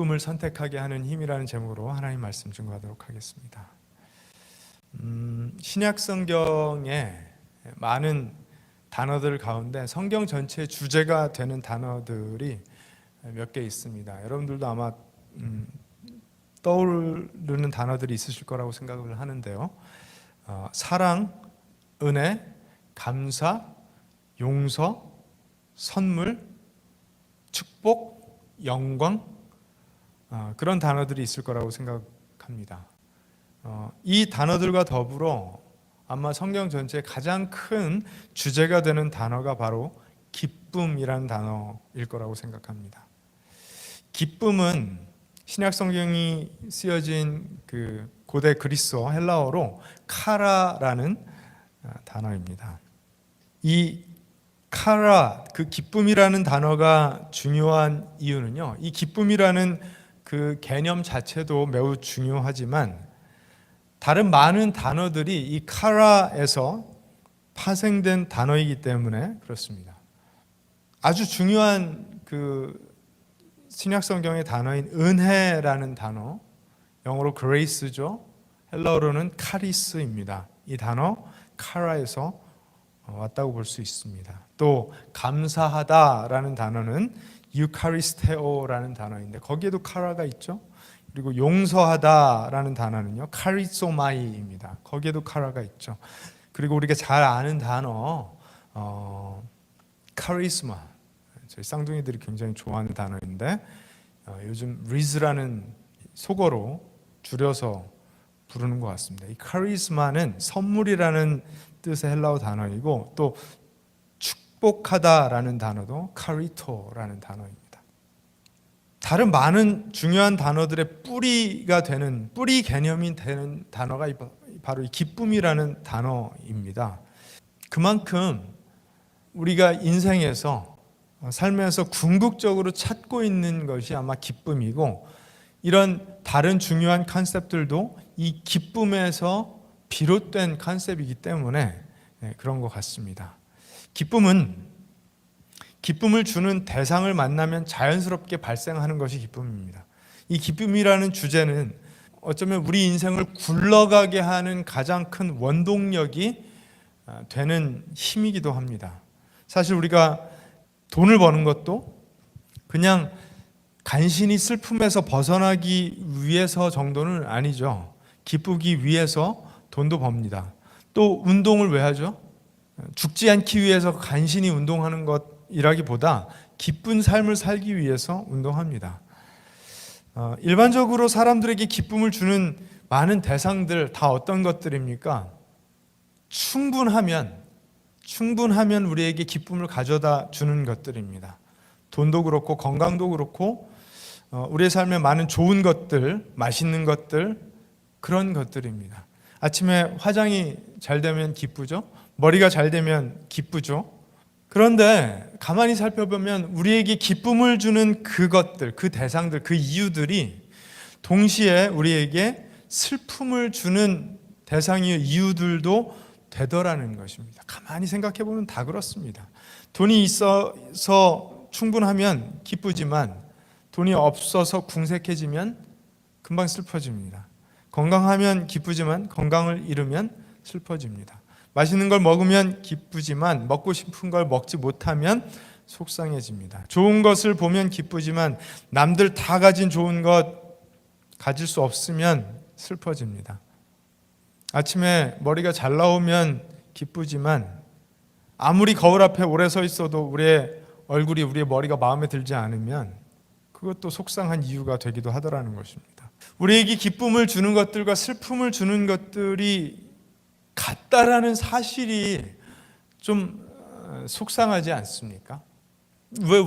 기쁨을 선택하게 하는 힘이라는 제목으로 하나님 말씀 증거하도록 하겠습니다. 신약 성경에 많은 단어들 가운데 성경 전체의 주제가 되는 단어들이 몇 개 있습니다. 여러분들도 아마 떠오르는 단어들이 있으실 거라고 생각을 하는데요. 사랑, 은혜, 감사, 용서, 선물, 축복, 영광, 그런 단어들이 있을 거라고 생각합니다. 이 단어들과 더불어 아마 성경 전체의 가장 큰 주제가 되는 단어가 바로 기쁨이라는 단어일 거라고 생각합니다. 기쁨은 신약 성경이 쓰여진 그 고대 그리스어 헬라어로 카라라는 단어입니다. 이 카라, 그 기쁨이라는 단어가 중요한 이유는요, 이 기쁨이라는 그 개념 자체도 매우 중요하지만 다른 많은 단어들이 이 카라에서 파생된 단어이기 때문에 그렇습니다. 아주 중요한 그 신약 성경의 단어인 은혜라는 단어, 영어로 grace죠. 헬라어로는 카리스입니다. 이 단어 카라에서 왔다고 볼 수 있습니다. 또 감사하다라는 단어는 유카리스테오라는 단어인데 거기에도 카라가 있죠. 그리고 용서하다라는 단어는요 카리소마이입니다. 거기에도 카라가 있죠. 그리고 우리가 잘 아는 단어 카리스마, 저희 쌍둥이들이 굉장히 좋아하는 단어인데 요즘 리즈라는 속어로 줄여서 부르는 것 같습니다. 이 카리스마는 선물이라는 뜻의 헬라어 단어이고 또 축복하다라는 단어도 카리토라는 단어입니다. 다른 많은 중요한 단어들의 뿌리가 되는, 뿌리 개념이 되는 단어가 바로 이 기쁨이라는 단어입니다. 그만큼 우리가 인생에서 삶에서 궁극적으로 찾고 있는 것이 아마 기쁨이고 이런 다른 중요한 컨셉들도 이 기쁨에서 비롯된 컨셉이기 때문에 그런 것 같습니다. 기쁨을 주는 대상을 만나면 자연스럽게 발생하는 것이 기쁨입니다. 이 기쁨이라는 주제는 어쩌면 우리 인생을 굴러가게 하는 가장 큰 원동력이 되는 힘이기도 합니다. 사실 우리가 돈을 버는 것도 그냥 간신히 슬픔에서 벗어나기 위해서 정도는 아니죠. 기쁘기 위해서 돈도 법니다. 또 운동을 왜 하죠? 죽지 않기 위해서 간신히 운동하는 것이라기보다 기쁜 삶을 살기 위해서 운동합니다. 일반적으로 사람들에게 기쁨을 주는 많은 대상들 다 어떤 것들입니까? 충분하면 우리에게 기쁨을 가져다 주는 것들입니다. 돈도 그렇고 건강도 그렇고 우리의 삶에 많은 좋은 것들, 맛있는 것들, 그런 것들입니다. 아침에 화장이 잘 되면 기쁘죠? 머리가 잘 되면 기쁘죠? 그런데 가만히 살펴보면 우리에게 기쁨을 주는 그것들, 그 대상들, 그 이유들이 동시에 우리에게 슬픔을 주는 대상의 이유들도 되더라는 것입니다. 가만히 생각해 보면 다 그렇습니다. 돈이 있어서 충분하면 기쁘지만 돈이 없어서 궁색해지면 금방 슬퍼집니다. 건강하면 기쁘지만 건강을 잃으면 슬퍼집니다. 맛있는 걸 먹으면 기쁘지만 먹고 싶은 걸 먹지 못하면 속상해집니다. 좋은 것을 보면 기쁘지만 남들 다 가진 좋은 것 가질 수 없으면 슬퍼집니다. 아침에 머리가 잘 나오면 기쁘지만 아무리 거울 앞에 오래 서 있어도 우리의 얼굴이, 우리의 머리가 마음에 들지 않으면 그것도 속상한 이유가 되기도 하더라는 것입니다. 우리에게 기쁨을 주는 것들과 슬픔을 주는 것들이 같다라는 사실이 좀 속상하지 않습니까? 왜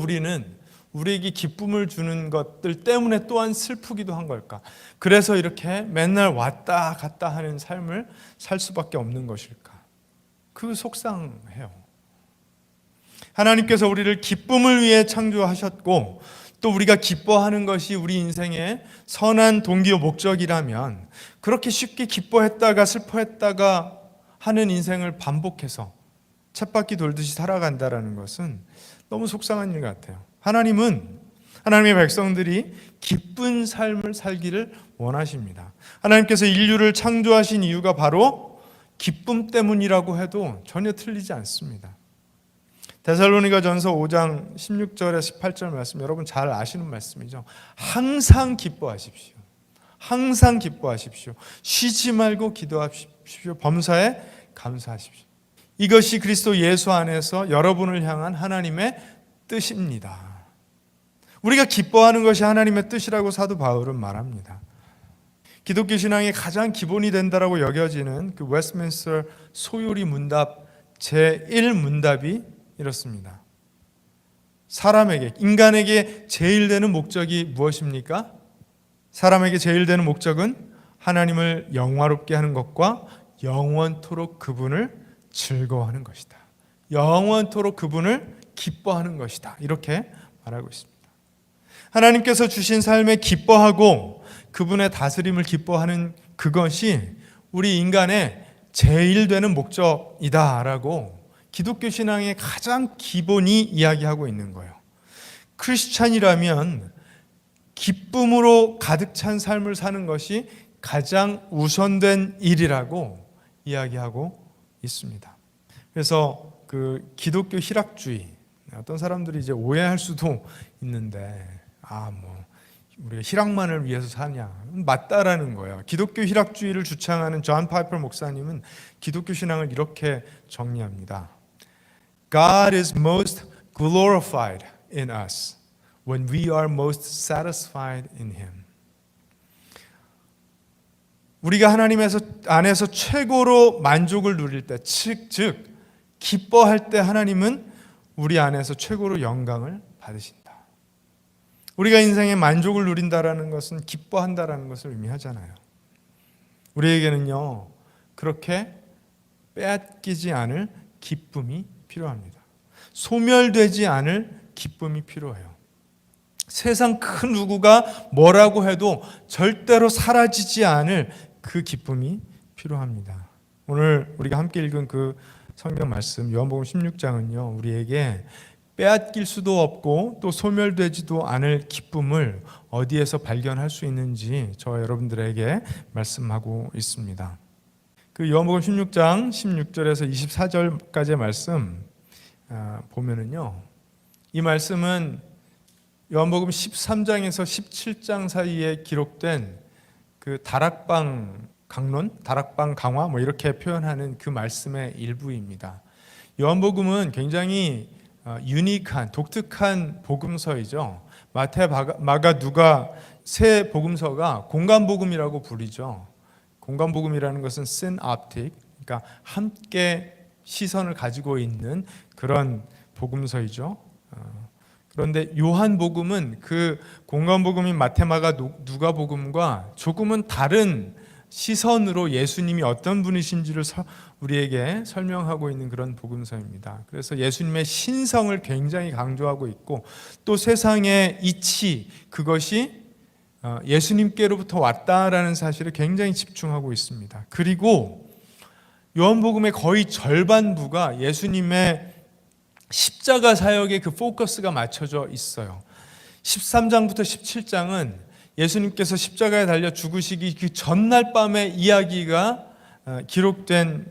우리에게 기쁨을 주는 것들 때문에 또한 슬프기도 한 걸까? 그래서 이렇게 맨날 왔다 갔다 하는 삶을 살 수밖에 없는 것일까? 그 속상해요. 하나님께서 우리를 기쁨을 위해 창조하셨고 또 우리가 기뻐하는 것이 우리 인생의 선한 동기와 목적이라면 그렇게 쉽게 기뻐했다가 슬퍼했다가 하는 인생을 반복해서 쳇바퀴 돌듯이 살아간다는 것은 너무 속상한 일 같아요. 하나님은 하나님의 백성들이 기쁜 삶을 살기를 원하십니다. 하나님께서 인류를 창조하신 이유가 바로 기쁨 때문이라고 해도 전혀 틀리지 않습니다. 데살로니가전서 5장 16절에서 18절 말씀, 여러분 잘 아시는 말씀이죠. 항상 기뻐하십시오. 항상 기뻐하십시오. 쉬지 말고 기도하십시오. 범사에 감사하십시오. 이것이 그리스도 예수 안에서 여러분을 향한 하나님의 뜻입니다. 우리가 기뻐하는 것이 하나님의 뜻이라고 사도 바울은 말합니다. 기독교 신앙의 가장 기본이 된다라고 여겨지는 그 웨스트민스터 소요리 문답 제1문답이 이렇습니다. 사람에게, 인간에게 제일 되는 목적이 무엇입니까? 사람에게 제일 되는 목적은 하나님을 영화롭게 하는 것과 영원토록 그분을 즐거워하는 것이다. 영원토록 그분을 기뻐하는 것이다. 이렇게 말하고 있습니다. 하나님께서 주신 삶에 기뻐하고 그분의 다스림을 기뻐하는 그것이 우리 인간의 제일 되는 목적이다라고 기독교 신앙의 가장 기본이 이야기하고 있는 거예요. 크리스찬이라면 기쁨으로 가득 찬 삶을 사는 것이 가장 우선된 일이라고 이야기하고 있습니다. 그래서 그 기독교 희락주의, 어떤 사람들이 이제 오해할 수도 있는데, 우리가 희락만을 위해서 사냐? 맞다라는 거예요. 기독교 희락주의를 주창하는 존 파이퍼 목사님은 기독교 신앙을 이렇게 정리합니다. God is most glorified in us when we are most satisfied in Him. 우리가 하나님 안에서 최고로 만족을 누릴 때, 즉 기뻐할 때 하나님은 우리 안에서 최고로 영광을 받으신다. 우리가 인생의 만족을 누린다라는 것은 기뻐한다라는 것을 의미하잖아요. 우리에게는요, 그렇게 빼앗기지 않을 기쁨이 필요합니다. 소멸되지 않을 기쁨이 필요해요. 세상 그 누구가 뭐라고 해도 절대로 사라지지 않을 그 기쁨이 필요합니다. 오늘 우리가 함께 읽은 그 성경 말씀 요한복음 16장은요, 우리에게 빼앗길 수도 없고 또 소멸되지도 않을 기쁨을 어디에서 발견할 수 있는지 저와 여러분들에게 말씀하고 있습니다. 그 요한복음 16장 16절에서 24절까지의 말씀 보면은요, 이 말씀은 요한복음 13장에서 17장 사이에 기록된 그 다락방 강론, 다락방 강화 이렇게 표현하는 그 말씀의 일부입니다. 요한복음은 굉장히 유니크한, 독특한 복음서이죠. 마태, 마가, 누가 세 복음서가 공간복음이라고 부르죠. 공간복음이라는 것은 synoptic, 그러니까 함께 시선을 가지고 있는 그런 복음서이죠. 그런데 요한복음은 그 공간복음인 마태, 마가, 누가복음과 조금은 다른 시선으로 예수님이 어떤 분이신지를 우리에게 설명하고 있는 그런 복음서입니다. 그래서 예수님의 신성을 굉장히 강조하고 있고, 또 세상의 이치, 그것이 예수님께로부터 왔다라는 사실을 굉장히 집중하고 있습니다. 그리고 요한복음의 거의 절반부가 예수님의 십자가 사역에 그 포커스가 맞춰져 있어요. 13장부터 17장은 예수님께서 십자가에 달려 죽으시기 그 전날 밤의 이야기가 기록된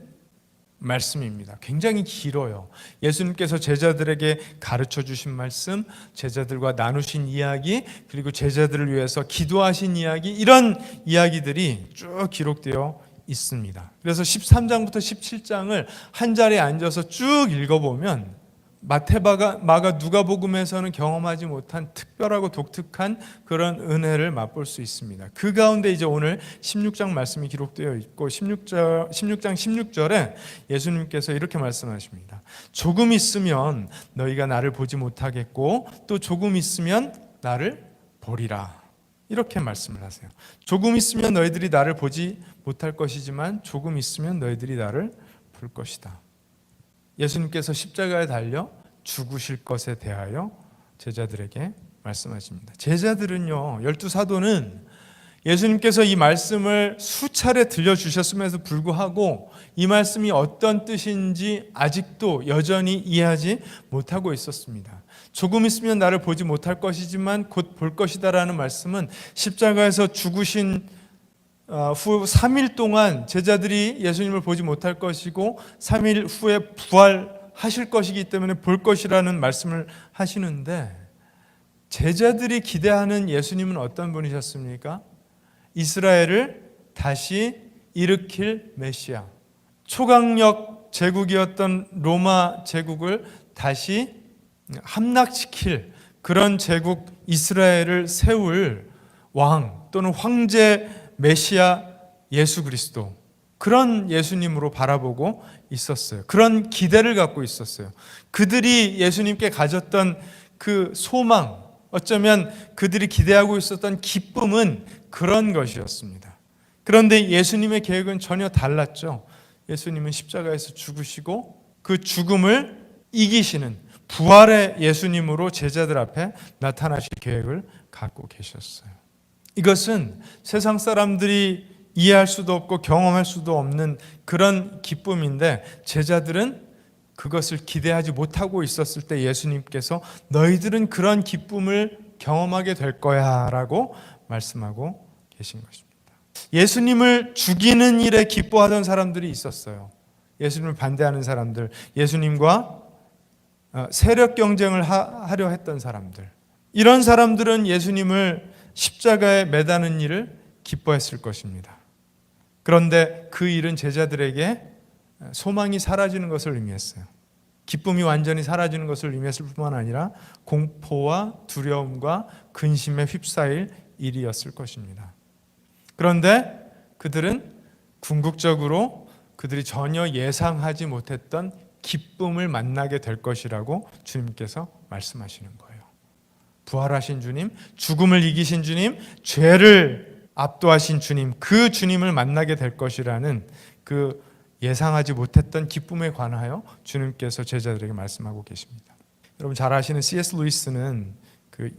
말씀입니다. 굉장히 길어요. 예수님께서 제자들에게 가르쳐 주신 말씀, 제자들과 나누신 이야기, 그리고 제자들을 위해서 기도하신 이야기, 이런 이야기들이 쭉 기록되어 있습니다. 그래서 13장부터 17장을 한 자리에 앉아서 쭉 읽어보면 마태, 마가, 누가복음에서는 경험하지 못한 특별하고 독특한 그런 은혜를 맛볼 수 있습니다. 그 가운데 이제 오늘 16장 말씀이 기록되어 있고 16장 16절에 예수님께서 이렇게 말씀하십니다. 조금 있으면 너희가 나를 보지 못하겠고 또 조금 있으면 나를 보리라. 이렇게 말씀을 하세요. 조금 있으면 너희들이 나를 보지 못할 것이지만 조금 있으면 너희들이 나를 볼 것이다. 예수님께서 십자가에 달려 죽으실 것에 대하여 제자들에게 말씀하십니다. 제자들은요, 12사도는 예수님께서 이 말씀을 수차례 들려주셨음에도 불구하고 이 말씀이 어떤 뜻인지 아직도 여전히 이해하지 못하고 있었습니다. 조금 있으면 나를 보지 못할 것이지만 곧 볼 것이다라는 말씀은 십자가에서 죽으신 후 3일 동안 제자들이 예수님을 보지 못할 것이고 3일 후에 부활하실 것이기 때문에 볼 것이라는 말씀을 하시는데, 제자들이 기대하는 예수님은 어떤 분이셨습니까? 이스라엘을 다시 일으킬 메시아, 초강력 제국이었던 로마 제국을 다시 함락시킬 그런 제국 이스라엘을 세울 왕 또는 황제 메시아 예수 그리스도, 그런 예수님으로 바라보고 있었어요. 그런 기대를 갖고 있었어요. 그들이 예수님께 가졌던 그 소망, 어쩌면 그들이 기대하고 있었던 기쁨은 그런 것이었습니다. 그런데 예수님의 계획은 전혀 달랐죠. 예수님은 십자가에서 죽으시고 그 죽음을 이기시는 부활의 예수님으로 제자들 앞에 나타나실 계획을 갖고 계셨어요. 이것은 세상 사람들이 이해할 수도 없고 경험할 수도 없는 그런 기쁨인데, 제자들은 그것을 기대하지 못하고 있었을 때 예수님께서 너희들은 그런 기쁨을 경험하게 될 거야 라고 말씀하고 계신 것입니다. 예수님을 죽이는 일에 기뻐하던 사람들이 있었어요. 예수님을 반대하는 사람들, 예수님과 세력 경쟁을 하려 했던 사람들, 이런 사람들은 예수님을 십자가에 매다는 일을 기뻐했을 것입니다. 그런데 그 일은 제자들에게 소망이 사라지는 것을 의미했어요. 기쁨이 완전히 사라지는 것을 의미했을 뿐만 아니라 공포와 두려움과 근심에 휩싸일 일이었을 것입니다. 그런데 그들은 궁극적으로 그들이 전혀 예상하지 못했던 기쁨을 만나게 될 것이라고 주님께서 말씀하시는 거예요. 부활하신 주님, 죽음을 이기신 주님, 죄를 압도하신 주님, 그 주님을 만나게 될 것이라는 그 예상하지 못했던 기쁨에 관하여 주님께서 제자들에게 말씀하고 계십니다. 여러분 잘 아시는 C.S. 루이스는 그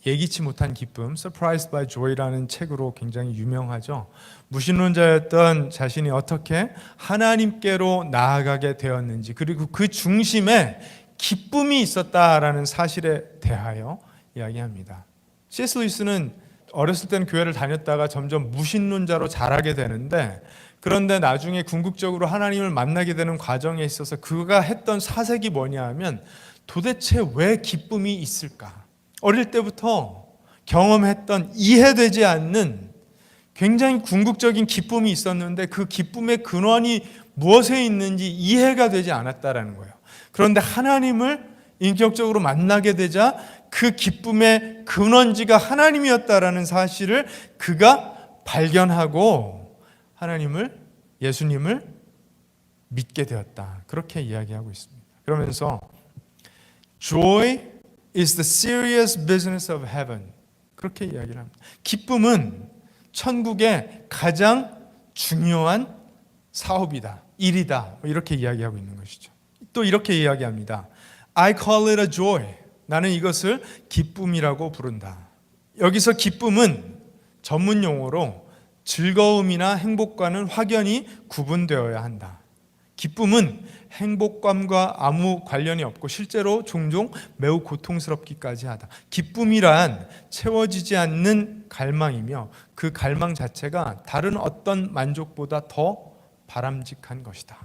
예기치 못한 기쁨, Surprised by Joy라는 책으로 굉장히 유명하죠. 무신론자였던 자신이 어떻게 하나님께로 나아가게 되었는지, 그리고 그 중심에 기쁨이 있었다라는 사실에 대하여 이야기합니다. C.S. 루이스는 어렸을 때는 교회를 다녔다가 점점 무신론자로 자라게 되는데, 그런데 나중에 궁극적으로 하나님을 만나게 되는 과정에 있어서 그가 했던 사색이 뭐냐 하면, 도대체 왜 기쁨이 있을까? 어릴 때부터 경험했던 이해되지 않는 굉장히 궁극적인 기쁨이 있었는데 그 기쁨의 근원이 무엇에 있는지 이해가 되지 않았다라는 거예요. 그런데 하나님을 인격적으로 만나게 되자 그 기쁨의 근원지가 하나님이었다라는 사실을 그가 발견하고 하나님을, 예수님을 믿게 되었다. 그렇게 이야기하고 있습니다. 그러면서 Joy is the serious business of heaven. 그렇게 이야기를 합니다. 기쁨은 천국의 가장 중요한 사업이다, 일이다. 이렇게 이야기하고 있는 것이죠. 또 이렇게 이야기합니다. I call it a joy. 나는 이것을 기쁨이라고 부른다. 여기서 기쁨은 전문 용어로 즐거움이나 행복과는 확연히 구분되어야 한다. 기쁨은 행복감과 아무 관련이 없고 실제로 종종 매우 고통스럽기까지 하다. 기쁨이란 채워지지 않는 갈망이며 그 갈망 자체가 다른 어떤 만족보다 더 바람직한 것이다.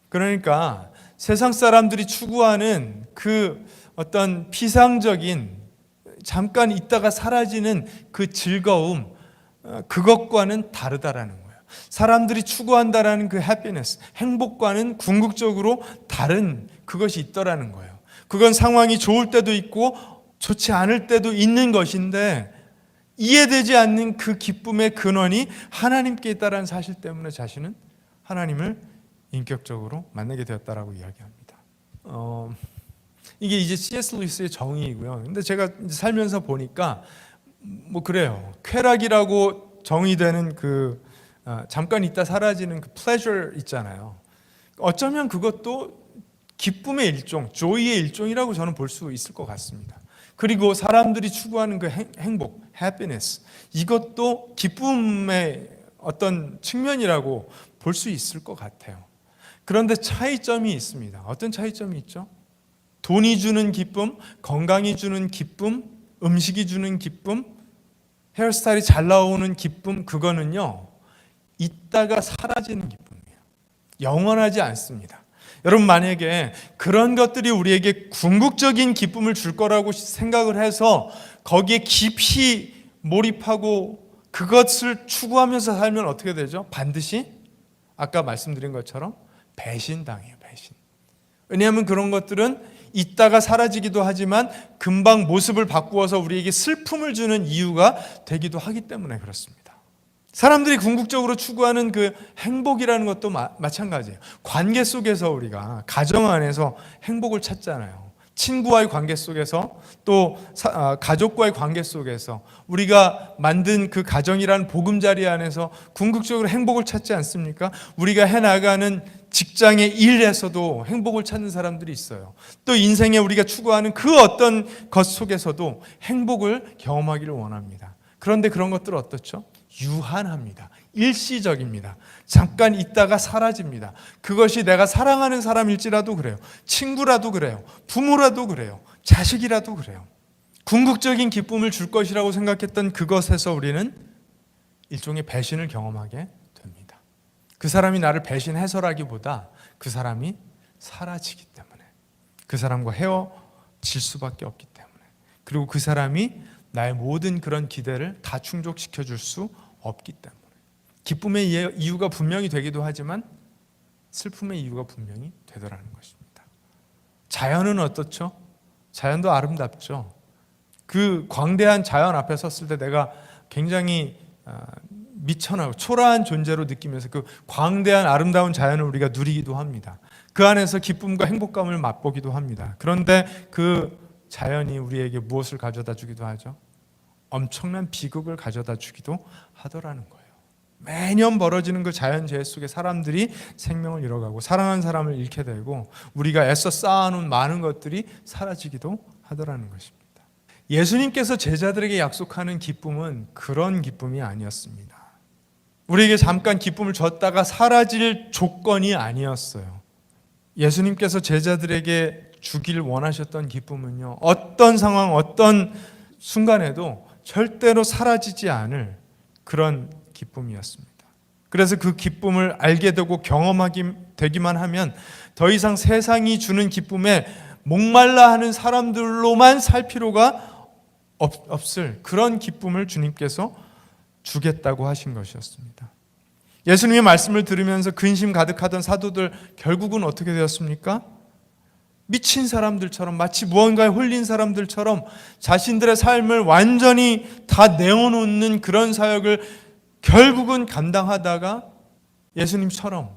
그러니까 세상 사람들이 추구하는 그 어떤 피상적인 잠깐 있다가 사라지는 그 즐거움, 그것과는 다르다라는 거예요. 사람들이 추구한다라는 그 해피니스, 행복과는 궁극적으로 다른 그것이 있더라는 거예요. 그건 상황이 좋을 때도 있고 좋지 않을 때도 있는 것인데, 이해되지 않는 그 기쁨의 근원이 하나님께 있다라는 사실 때문에 자신은 하나님을 인격적으로 만나게 되었다라고 이야기합니다. 이게 이제 C.S. 루이스의 정의이고요. 근데 제가 살면서 보니까 뭐 그래요. 쾌락이라고 정의되는 그 잠깐 있다 사라지는 그 pleasure 있잖아요. 어쩌면 그것도 기쁨의 일종, joy의 일종이라고 저는 볼 수 있을 것 같습니다. 그리고 사람들이 추구하는 그 행복, happiness, 이것도 기쁨의 어떤 측면이라고 볼 수 있을 것 같아요. 그런데 차이점이 있습니다. 어떤 차이점이 있죠? 돈이 주는 기쁨, 건강이 주는 기쁨, 음식이 주는 기쁨, 헤어스타일이 잘 나오는 기쁨, 그거는요, 있다가 사라지는 기쁨이에요. 영원하지 않습니다. 여러분, 만약에 그런 것들이 우리에게 궁극적인 기쁨을 줄 거라고 생각을 해서 거기에 깊이 몰입하고 그것을 추구하면서 살면 어떻게 되죠? 반드시 아까 말씀드린 것처럼 배신당해요. 배신. 왜냐하면 그런 것들은 있다가 사라지기도 하지만 금방 모습을 바꾸어서 우리에게 슬픔을 주는 이유가 되기도 하기 때문에 그렇습니다. 사람들이 궁극적으로 추구하는 그 행복이라는 것도 마찬가지예요. 관계 속에서 우리가 가정 안에서 행복을 찾잖아요. 친구와의 관계 속에서 또 가족과의 관계 속에서 우리가 만든 그 가정이라는 보금자리 안에서 궁극적으로 행복을 찾지 않습니까? 우리가 해나가는 직장의 일에서도 행복을 찾는 사람들이 있어요. 또 인생에 우리가 추구하는 그 어떤 것 속에서도 행복을 경험하기를 원합니다. 그런데 그런 것들은 어떻죠? 유한합니다. 일시적입니다. 잠깐 있다가 사라집니다. 그것이 내가 사랑하는 사람일지라도 그래요. 친구라도 그래요. 부모라도 그래요. 자식이라도 그래요. 궁극적인 기쁨을 줄 것이라고 생각했던 그것에서 우리는 일종의 배신을 경험하게 됩니다. 그 사람이 나를 배신해서라기보다 그 사람이 사라지기 때문에, 그 사람과 헤어질 수밖에 없기 때문에, 그리고 그 사람이 나의 모든 그런 기대를 다 충족시켜 줄 수 없기 때문에, 기쁨의 이유가 분명히 되기도 하지만 슬픔의 이유가 분명히 되더라는 것입니다. 자연은 어떻죠? 자연도 아름답죠. 그 광대한 자연 앞에 섰을 때 내가 굉장히 미천하고 초라한 존재로 느끼면서 그 광대한 아름다운 자연을 우리가 누리기도 합니다. 그 안에서 기쁨과 행복감을 맛보기도 합니다. 그런데 그 자연이 우리에게 무엇을 가져다 주기도 하죠? 엄청난 비극을 가져다 주기도 하더라는 거예요. 매년 벌어지는 그 자연재해 속에 사람들이 생명을 잃어가고 사랑하는 사람을 잃게 되고 우리가 애써 쌓아놓은 많은 것들이 사라지기도 하더라는 것입니다. 예수님께서 제자들에게 약속하는 기쁨은 그런 기쁨이 아니었습니다. 우리에게 잠깐 기쁨을 줬다가 사라질 조건이 아니었어요. 예수님께서 제자들에게 주길 원하셨던 기쁨은요, 어떤 상황, 어떤 순간에도 절대로 사라지지 않을 그런 기쁨이었습니다. 그래서 그 기쁨을 알게 되고 되기만 하면 더 이상 세상이 주는 기쁨에 목말라 하는 사람들로만 살 필요가 없을 그런 기쁨을 주님께서 주겠다고 하신 것이었습니다. 예수님의 말씀을 들으면서 근심 가득하던 사도들 결국은 어떻게 되었습니까? 미친 사람들처럼, 마치 무언가에 홀린 사람들처럼 자신들의 삶을 완전히 다 내어놓는 그런 사역을 결국은 감당하다가 예수님처럼,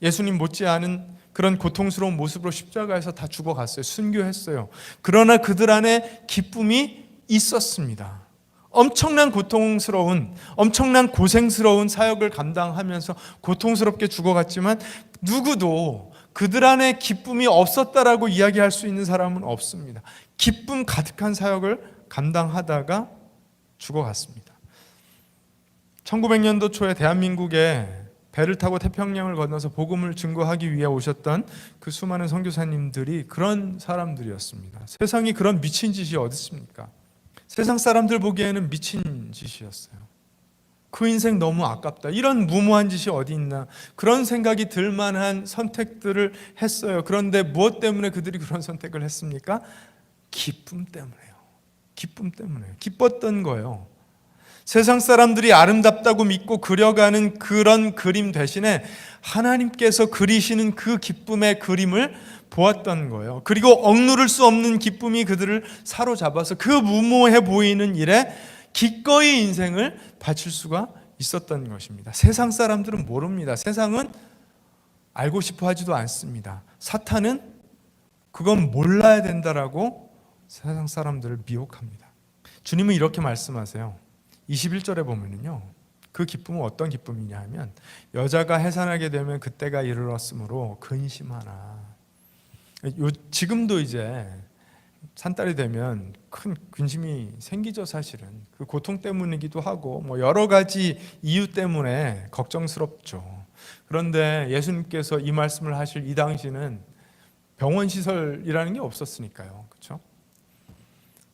예수님 못지않은 그런 고통스러운 모습으로 십자가에서 다 죽어갔어요. 순교했어요. 그러나 그들 안에 기쁨이 있었습니다. 엄청난 고통스러운, 엄청난 고생스러운 사역을 감당하면서 고통스럽게 죽어갔지만 누구도 그들 안에 기쁨이 없었다라고 이야기할 수 있는 사람은 없습니다. 기쁨 가득한 사역을 감당하다가 죽어갔습니다. 1900년도 초에 대한민국에 배를 타고 태평양을 건너서 복음을 증거하기 위해 오셨던 그 수많은 선교사님들이 그런 사람들이었습니다. 세상이 그런 미친 짓이 어디 있습니까? 세상 사람들 보기에는 미친 짓이었어요. 그 인생 너무 아깝다. 이런 무모한 짓이 어디 있나. 그런 생각이 들 만한 선택들을 했어요. 그런데 무엇 때문에 그들이 그런 선택을 했습니까? 기쁨 때문에요. 기쁨 때문에요. 기뻤던 거예요. 세상 사람들이 아름답다고 믿고 그려가는 그런 그림 대신에 하나님께서 그리시는 그 기쁨의 그림을 보았던 거예요. 그리고 억누를 수 없는 기쁨이 그들을 사로잡아서 그 무모해 보이는 일에 기꺼이 인생을 바칠 수가 있었던 것입니다. 세상 사람들은 모릅니다. 세상은 알고 싶어 하지도 않습니다. 사탄은 그건 몰라야 된다라고 세상 사람들을 미혹합니다. 주님은 이렇게 말씀하세요. 21절에 보면은요, 그 기쁨은 어떤 기쁨이냐 하면 여자가 해산하게 되면 그때가 이르렀으므로 근심하나. 지금도 이제 산딸이 되면 큰 근심이 생기죠. 사실은 그 고통 때문이기도 하고 뭐 여러 가지 이유 때문에 걱정스럽죠. 그런데 예수님께서 이 말씀을 하실 이 당시는 병원 시설이라는 게 없었으니까요. 그렇죠?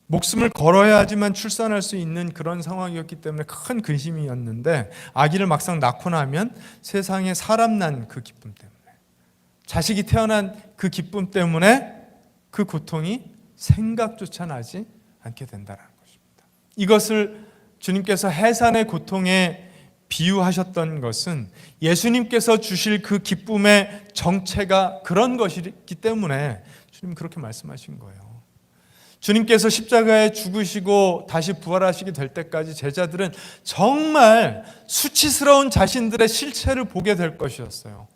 목숨을 걸어야 하지만 출산할 수 있는 그런 상황이었기 때문에 큰 근심이었는데 아기를 막상 낳고 나면 세상에 사람 난 그 기쁨 때문에, 자식이 태어난 그 기쁨 때문에 그 고통이 생각조차 나지 않게 된다는 것입니다. 이것을 주님께서 해산의 고통에 비유하셨던 것은 예수님께서 주실 그 기쁨의 정체가 그런 것이기 때문에 주님 그렇게 말씀하신 거예요. 주님께서 십자가에 죽으시고 다시 부활하시게 될 때까지 제자들은 정말 수치스러운 자신들의 실체를 보게 될 것이었어요.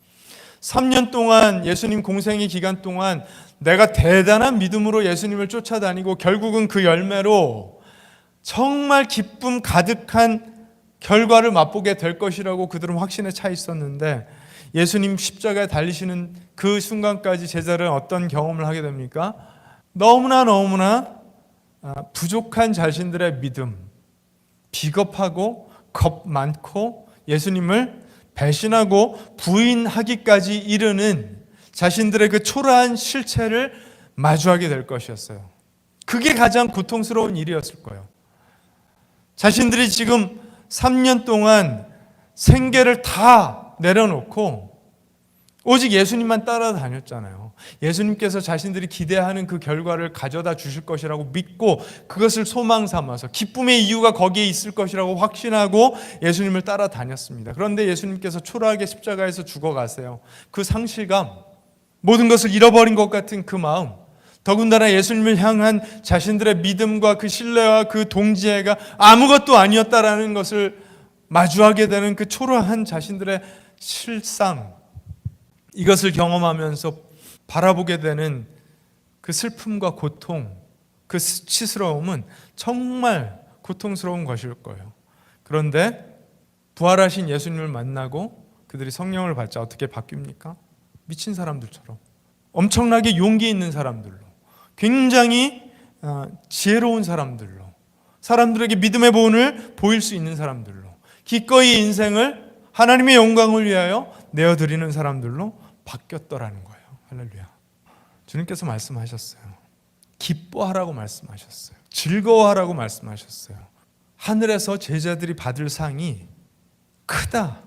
3년 동안 예수님 공생의 기간 동안 내가 대단한 믿음으로 예수님을 쫓아다니고 결국은 그 열매로 정말 기쁨 가득한 결과를 맛보게 될 것이라고 그들은 확신에 차 있었는데, 예수님 십자가에 달리시는 그 순간까지 제자들은 어떤 경험을 하게 됩니까? 너무나 부족한 자신들의 믿음, 비겁하고 겁 많고 예수님을 배신하고 부인하기까지 이르는 자신들의 그 초라한 실체를 마주하게 될 것이었어요. 그게 가장 고통스러운 일이었을 거예요. 자신들이 지금 3년 동안 생계를 다 내려놓고 오직 예수님만 따라다녔잖아요. 예수님께서 자신들이 기대하는 그 결과를 가져다 주실 것이라고 믿고 그것을 소망 삼아서 기쁨의 이유가 거기에 있을 것이라고 확신하고 예수님을 따라다녔습니다. 그런데 예수님께서 초라하게 십자가에서 죽어가세요. 그 상실감, 모든 것을 잃어버린 것 같은 그 마음, 더군다나 예수님을 향한 자신들의 믿음과 그 신뢰와 그 동지애가 아무것도 아니었다라는 것을 마주하게 되는 그 초라한 자신들의 실상, 이것을 경험하면서 바라보게 되는 그 슬픔과 고통, 그 수치스러움은 정말 고통스러운 것일 거예요. 그런데 부활하신 예수님을 만나고 그들이 성령을 받자 어떻게 바뀝니까? 미친 사람들처럼, 엄청나게 용기 있는 사람들로, 굉장히 지혜로운 사람들로, 사람들에게 믿음의 본을 보일 수 있는 사람들로, 기꺼이 인생을 하나님의 영광을 위하여 내어드리는 사람들로 바뀌었더라는 거예요. 할렐루야. 주님께서 말씀하셨어요. 기뻐하라고 말씀하셨어요. 즐거워하라고 말씀하셨어요. 하늘에서 제자들이 받을 상이 크다.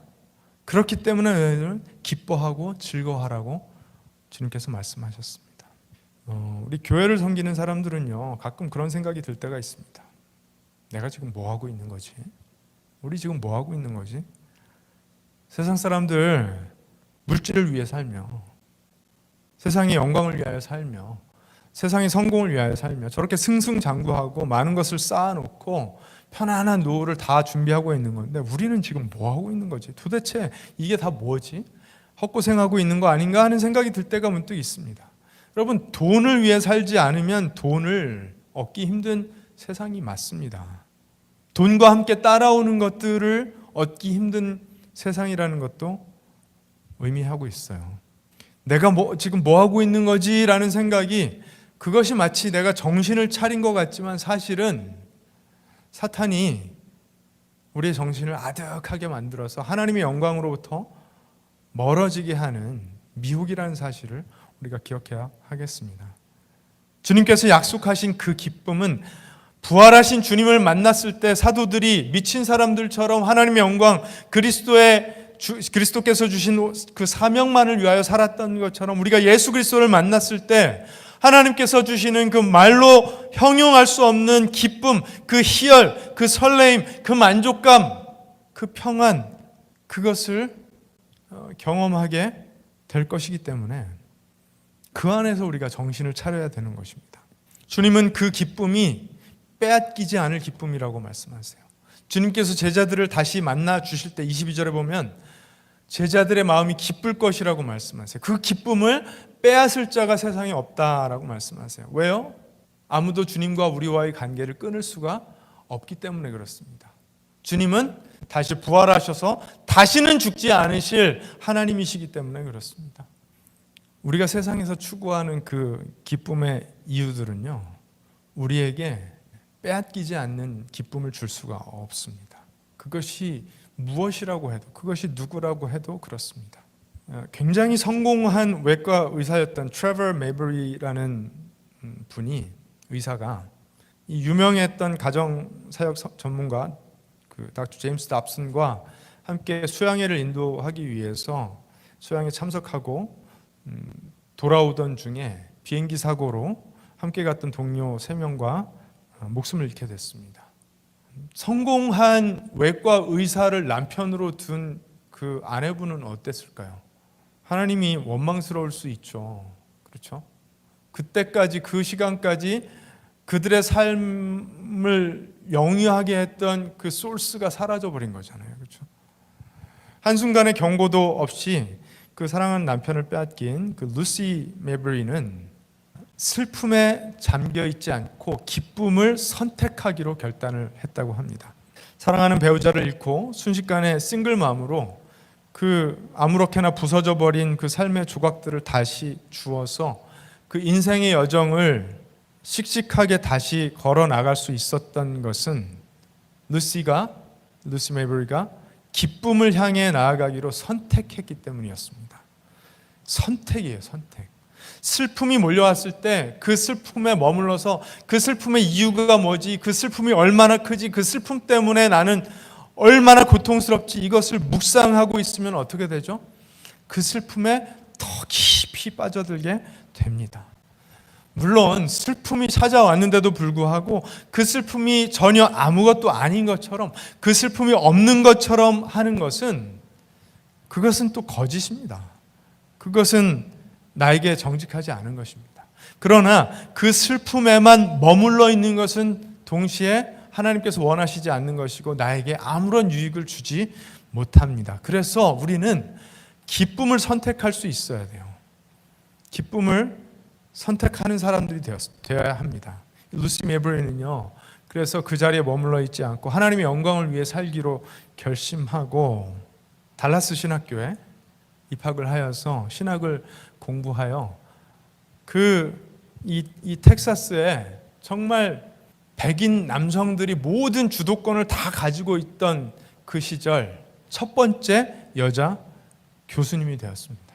그렇기 때문에 너희들은 기뻐하고 즐거워하라고 주님께서 말씀하셨습니다. 우리 교회를 섬기는 사람들은요, 가끔 그런 생각이 들 때가 있습니다. 내가 지금 뭐 하고 있는 거지? 우리 지금 뭐 하고 있는 거지? 세상 사람들 물질을 위해 살며, 세상의 영광을 위하여 살며, 세상의 성공을 위하여 살며 저렇게 승승장구하고 많은 것을 쌓아놓고 편안한 노후를 다 준비하고 있는 건데, 우리는 지금 뭐 하고 있는 거지? 도대체 이게 다 뭐지? 헛고생하고 있는 거 아닌가 하는 생각이 들 때가 문득 있습니다. 여러분, 돈을 위해 살지 않으면 돈을 얻기 힘든 세상이 맞습니다. 돈과 함께 따라오는 것들을 얻기 힘든 세상이라는 것도 의미하고 있어요. 내가 지금 뭐 하고 있는 거지? 라는 생각이, 그것이 마치 내가 정신을 차린 것 같지만 사실은 사탄이 우리의 정신을 아득하게 만들어서 하나님의 영광으로부터 멀어지게 하는 미혹이라는 사실을 우리가 기억해야 하겠습니다. 주님께서 약속하신 그 기쁨은 부활하신 주님을 만났을 때 사도들이 미친 사람들처럼 하나님의 영광, 그리스도께서 주신 그 사명만을 위하여 살았던 것처럼 우리가 예수 그리스도를 만났을 때 하나님께서 주시는 그 말로 형용할 수 없는 기쁨, 그 희열, 그 설레임, 그 만족감, 그 평안, 그것을 경험하게 될 것이기 때문에 그 안에서 우리가 정신을 차려야 되는 것입니다. 주님은 그 기쁨이 빼앗기지 않을 기쁨이라고 말씀하세요. 주님께서 제자들을 다시 만나 주실 때 22절에 보면 제자들의 마음이 기쁠 것이라고 말씀하세요. 그 기쁨을 빼앗을 자가 세상에 없다라고 말씀하세요. 왜요? 아무도 주님과 우리와의 관계를 끊을 수가 없기 때문에 그렇습니다. 주님은 다시 부활하셔서 다시는 죽지 않으실 하나님이시기 때문에 그렇습니다. 우리가 세상에서 추구하는 그 기쁨의 이유들은요, 우리에게 빼앗기지 않는 기쁨을 줄 수가 없습니다. 그것이 무엇이라고 해도, 그것이 누구라고 해도 그렇습니다. 굉장히 성공한 외과 의사였던 트레버 메이버리라는 분이, 의사가 이 유명했던 가정사역 전문가 그 닥터 제임스 답슨과 함께 수양회를 인도하기 위해서 수양에 참석하고 돌아오던 중에 비행기 사고로 함께 갔던 동료 3명과 목숨을 잃게 됐습니다. 성공한 외과 의사를 남편으로 둔 그 아내분은 어땠을까요? 하나님이 원망스러울 수 있죠. 그렇죠? 그때까지, 그 시간까지 그들의 삶을 영위하게 했던 그 소스가 사라져버린 거잖아요. 그렇죠? 한순간의 경고도 없이 그 사랑하는 남편을 빼앗긴 그 루시 메버리는 슬픔에 잠겨있지 않고 기쁨을 선택하기로 결단을 했다고 합니다. 사랑하는 배우자를 잃고 순식간에 싱글맘으로 그 아무렇게나 부서져 버린 그 삶의 조각들을 다시 주어서 그 인생의 여정을 씩씩하게 다시 걸어 나갈 수 있었던 것은 루시 메이버리가 기쁨을 향해 나아가기로 선택했기 때문이었습니다. 선택이에요, 선택. 슬픔이 몰려왔을 때 그 슬픔에 머물러서 그 슬픔의 이유가 뭐지, 그 슬픔이 얼마나 크지, 그 슬픔 때문에 나는 얼마나 고통스럽지, 이것을 묵상하고 있으면 어떻게 되죠? 그 슬픔에 더 깊이 빠져들게 됩니다. 물론 슬픔이 찾아왔는데도 불구하고 그 슬픔이 전혀 아무것도 아닌 것처럼, 그 슬픔이 없는 것처럼 하는 것은, 그것은 또 거짓입니다. 그것은 나에게 정직하지 않은 것입니다. 그러나 그 슬픔에만 머물러 있는 것은 동시에 하나님께서 원하시지 않는 것이고 나에게 아무런 유익을 주지 못합니다. 그래서 우리는 기쁨을 선택할 수 있어야 돼요. 기쁨을 선택하는 사람들이 되어야 합니다. 루시 메버리는요, 그래서 그 자리에 머물러 있지 않고 하나님의 영광을 위해 살기로 결심하고 달라스 신학교에 입학을 하여서 신학을 공부하여 이 텍사스에 정말 백인 남성들이 모든 주도권을 다 가지고 있던 그 시절 첫 번째 여자 교수님이 되었습니다.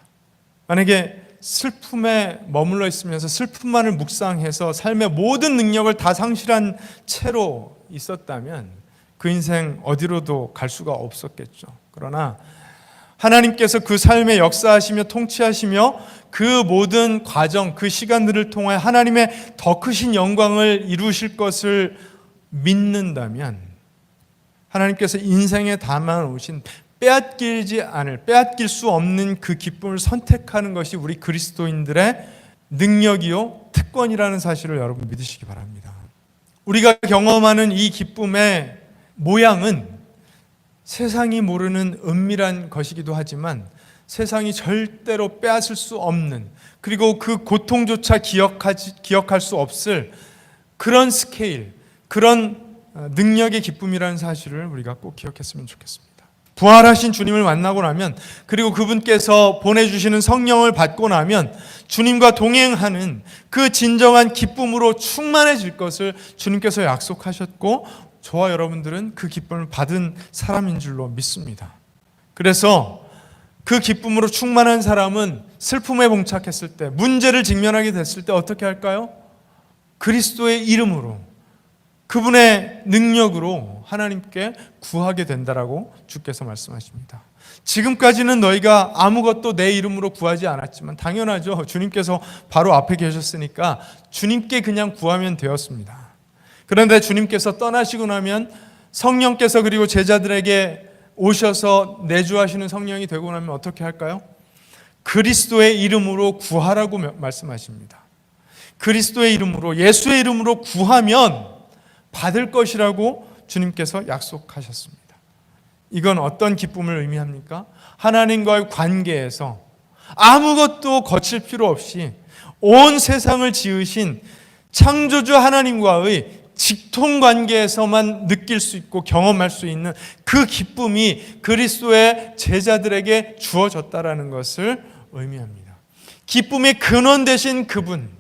만약에 슬픔에 머물러 있으면서 슬픔만을 묵상해서 삶의 모든 능력을 다 상실한 채로 있었다면 그 인생 어디로도 갈 수가 없었겠죠. 그러나 하나님께서 그 삶에 역사하시며 통치하시며 그 모든 과정, 그 시간들을 통해 하나님의 더 크신 영광을 이루실 것을 믿는다면 하나님께서 인생에 담아오신 빼앗길 수 없는 그 기쁨을 선택하는 것이 우리 그리스도인들의 능력이요 특권이라는 사실을 여러분 믿으시기 바랍니다. 우리가 경험하는 이 기쁨의 모양은 세상이 모르는 은밀한 것이기도 하지만 세상이 절대로 빼앗을 수 없는, 그리고 그 고통조차 기억할 수 없을 그런 스케일, 그런 능력의 기쁨이라는 사실을 우리가 꼭 기억했으면 좋겠습니다. 부활하신 주님을 만나고 나면, 그리고 그분께서 보내주시는 성령을 받고 나면 주님과 동행하는 그 진정한 기쁨으로 충만해질 것을 주님께서 약속하셨고 저와 여러분들은 그 기쁨을 받은 사람인 줄로 믿습니다. 그래서 그 기쁨으로 충만한 사람은 슬픔에 봉착했을 때, 문제를 직면하게 됐을 때 어떻게 할까요? 그리스도의 이름으로, 그분의 능력으로 하나님께 구하게 된다라고 주께서 말씀하십니다. 지금까지는 너희가 아무것도 내 이름으로 구하지 않았지만, 당연하죠. 주님께서 바로 앞에 계셨으니까 주님께 그냥 구하면 되었습니다. 그런데 주님께서 떠나시고 나면 성령께서 그리고 제자들에게 오셔서 내주하시는 성령이 되고 나면 어떻게 할까요? 그리스도의 이름으로 구하라고 말씀하십니다. 그리스도의 이름으로, 예수의 이름으로 구하면 받을 것이라고 주님께서 약속하셨습니다. 이건 어떤 기쁨을 의미합니까? 하나님과의 관계에서 아무것도 거칠 필요 없이 온 세상을 지으신 창조주 하나님과의 직통관계에서만 느낄 수 있고 경험할 수 있는 그 기쁨이 그리스도의 제자들에게 주어졌다라는 것을 의미합니다. 기쁨의 근원 되신 그분,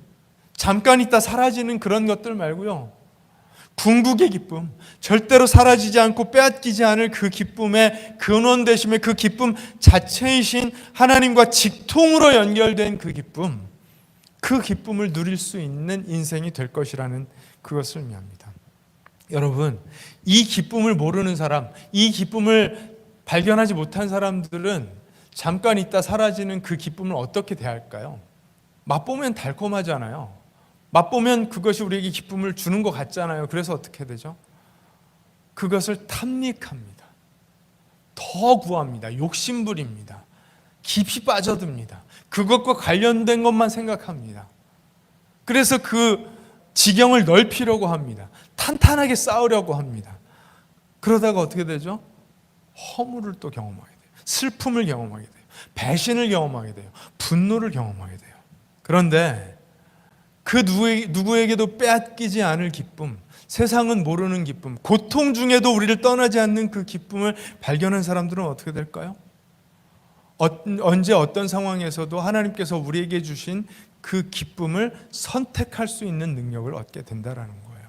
잠깐 있다 사라지는 그런 것들 말고요, 궁극의 기쁨, 절대로 사라지지 않고 빼앗기지 않을 그 기쁨의 근원 되심의 그 기쁨 자체이신 하나님과 직통으로 연결된 그 기쁨을 누릴 수 있는 인생이 될 것이라는 그것을 의미합니다. 여러분, 이 기쁨을 모르는 사람, 이 기쁨을 발견하지 못한 사람들은 잠깐 있다 사라지는 그 기쁨을 어떻게 대할까요? 맛보면 달콤하잖아요. 맛보면 그것이 우리에게 기쁨을 주는 것 같잖아요. 그래서 어떻게 되죠? 그것을 탐닉합니다. 더 구합니다. 욕심부립니다. 깊이 빠져듭니다. 그것과 관련된 것만 생각합니다. 그래서 그 지경을 넓히려고 합니다. 탄탄하게 싸우려고 합니다. 그러다가 어떻게 되죠? 허물을 또 경험하게 돼요. 슬픔을 경험하게 돼요. 배신을 경험하게 돼요. 분노를 경험하게 돼요. 그런데 그 누구에게도 빼앗기지 않을 기쁨, 세상은 모르는 기쁨, 고통 중에도 우리를 떠나지 않는 그 기쁨을 발견한 사람들은 어떻게 될까요? 언제 어떤 상황에서도 하나님께서 우리에게 주신 그 기쁨을 선택할 수 있는 능력을 얻게 된다라는 거예요.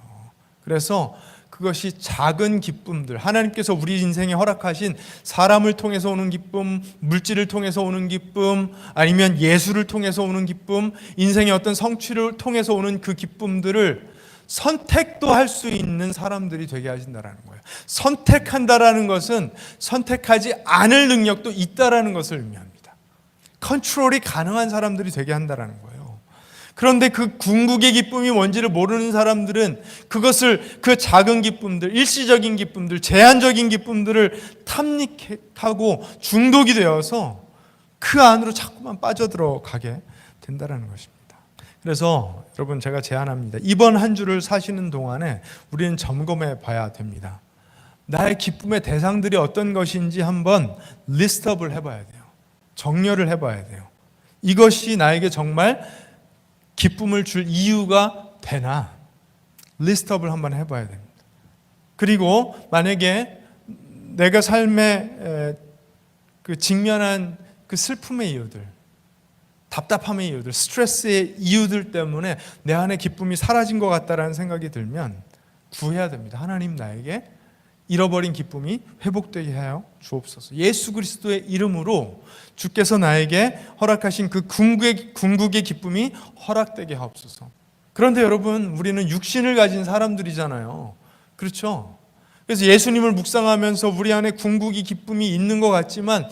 그래서 그것이 작은 기쁨들, 하나님께서 우리 인생에 허락하신 사람을 통해서 오는 기쁨, 물질을 통해서 오는 기쁨, 아니면 예술을 통해서 오는 기쁨, 인생의 어떤 성취를 통해서 오는 그 기쁨들을 선택도 할 수 있는 사람들이 되게 하신다라는 거예요. 선택한다라는 것은 선택하지 않을 능력도 있다라는 것을 의미합니다. 컨트롤이 가능한 사람들이 되게 한다라는 거예요. 그런데 그 궁극의 기쁨이 뭔지를 모르는 사람들은 그것을, 그 작은 기쁨들, 일시적인 기쁨들, 제한적인 기쁨들을 탐닉하고 중독이 되어서 그 안으로 자꾸만 빠져들어가게 된다는 것입니다. 그래서 여러분, 제가 제안합니다. 이번 한 주를 사시는 동안에 우리는 점검해 봐야 됩니다. 나의 기쁨의 대상들이 어떤 것인지 한번 리스트업을 해봐야 돼요. 정렬을 해봐야 돼요. 이것이 나에게 정말 기쁨을 줄 이유가 되나? 리스트업을 한번 해봐야 됩니다. 그리고 만약에 내가 삶에 그 직면한 그 슬픔의 이유들, 답답함의 이유들, 스트레스의 이유들 때문에 내 안에 기쁨이 사라진 것 같다라는 생각이 들면 구해야 됩니다. 하나님, 나에게 잃어버린 기쁨이 회복되게 하여 주옵소서. 예수 그리스도의 이름으로 주께서 나에게 허락하신 그 궁극의 기쁨이 허락되게 하옵소서. 그런데 여러분, 우리는 육신을 가진 사람들이잖아요. 그렇죠? 그래서 예수님을 묵상하면서 우리 안에 궁극의 기쁨이 있는 것 같지만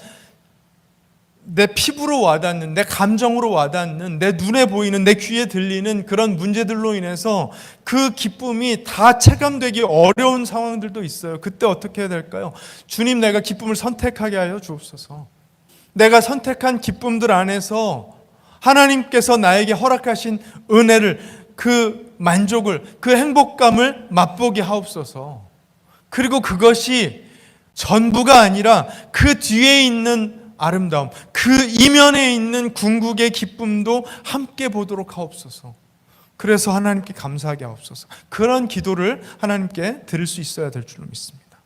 내 피부로 와닿는, 내 감정으로 와닿는, 내 눈에 보이는, 내 귀에 들리는 그런 문제들로 인해서 그 기쁨이 다 체감되기 어려운 상황들도 있어요. 그때 어떻게 해야 될까요? 주님, 내가 기쁨을 선택하게 하여 주옵소서. 내가 선택한 기쁨들 안에서 하나님께서 나에게 허락하신 은혜를, 그 만족을, 그 행복감을 맛보게 하옵소서. 그리고 그것이 전부가 아니라 그 뒤에 있는 아름다움, 그 이면에 있는 궁극의 기쁨도 함께 보도록 하옵소서. 그래서 하나님께 감사하게 하옵소서. 그런 기도를 하나님께 드릴 수 있어야 될 줄로 믿습니다.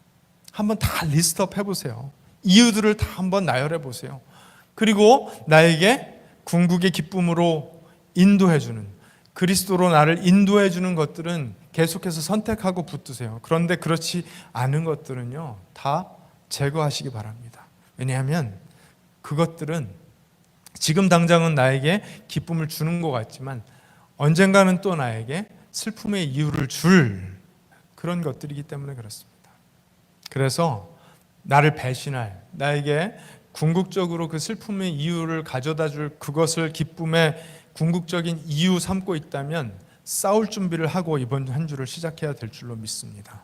한번 다 리스트업 해보세요. 이유들을 다 한번 나열해 보세요. 그리고 나에게 궁극의 기쁨으로 인도해주는, 그리스도로 나를 인도해주는 것들은 계속해서 선택하고 붙드세요. 그런데 그렇지 않은 것들은요, 다 제거하시기 바랍니다. 왜냐하면 그것들은 지금 당장은 나에게 기쁨을 주는 것 같지만 언젠가는 또 나에게 슬픔의 이유를 줄 그런 것들이기 때문에 그렇습니다. 그래서 나를 배신할, 나에게 궁극적으로 그 슬픔의 이유를 가져다 줄 그것을 기쁨의 궁극적인 이유 삼고 있다면 싸울 준비를 하고 이번 한 주를 시작해야 될 줄로 믿습니다.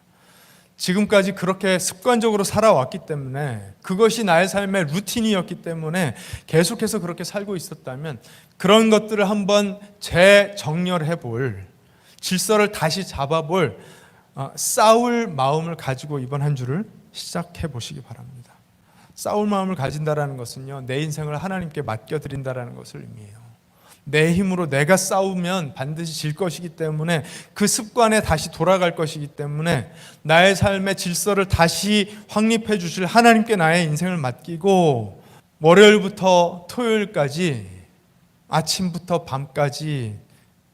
지금까지 그렇게 습관적으로 살아왔기 때문에, 그것이 나의 삶의 루틴이었기 때문에 계속해서 그렇게 살고 있었다면 그런 것들을 한번 재정렬해 볼, 질서를 다시 잡아볼 싸울 마음을 가지고 이번 한 주를 시작해 보시기 바랍니다. 싸울 마음을 가진다라는 것은요, 내 인생을 하나님께 맡겨드린다라는 것을 의미해요. 내 힘으로 내가 싸우면 반드시 질 것이기 때문에, 그 습관에 다시 돌아갈 것이기 때문에 나의 삶의 질서를 다시 확립해 주실 하나님께 나의 인생을 맡기고, 월요일부터 토요일까지 아침부터 밤까지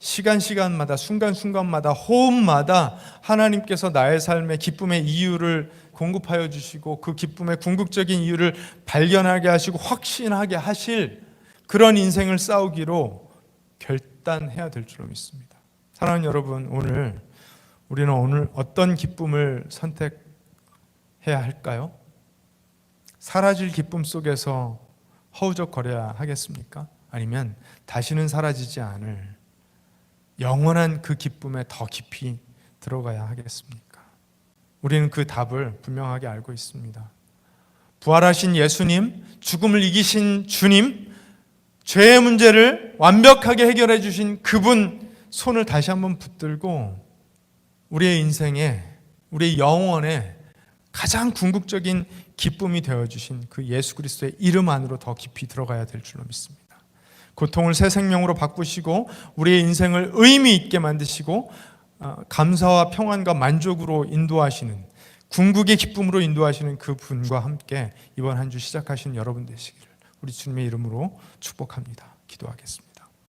시간마다 순간순간마다 호흡마다 하나님께서 나의 삶의 기쁨의 이유를 공급하여 주시고 그 기쁨의 궁극적인 이유를 발견하게 하시고 확신하게 하실 그런 인생을 싸우기로 결단해야 될 줄로 믿습니다. 사랑하는 여러분, 우리는 어떤 기쁨을 선택해야 할까요? 사라질 기쁨 속에서 허우적거려야 하겠습니까? 아니면 다시는 사라지지 않을 영원한 그 기쁨에 더 깊이 들어가야 하겠습니까? 우리는 그 답을 분명하게 알고 있습니다. 부활하신 예수님, 죽음을 이기신 주님, 죄의 문제를 완벽하게 해결해 주신 그분 손을 다시 한번 붙들고 우리의 인생에, 우리의 영혼에 가장 궁극적인 기쁨이 되어주신 그 예수 그리스도의 이름 안으로 더 깊이 들어가야 될 줄로 믿습니다. 고통을 새 생명으로 바꾸시고 우리의 인생을 의미 있게 만드시고 감사와 평안과 만족으로 인도하시는, 궁극의 기쁨으로 인도하시는 그 분과 함께 이번 한 주 시작하신 여러분 되시기를 우리 주님의 이름으로 축복합니다. 기도하겠습니다.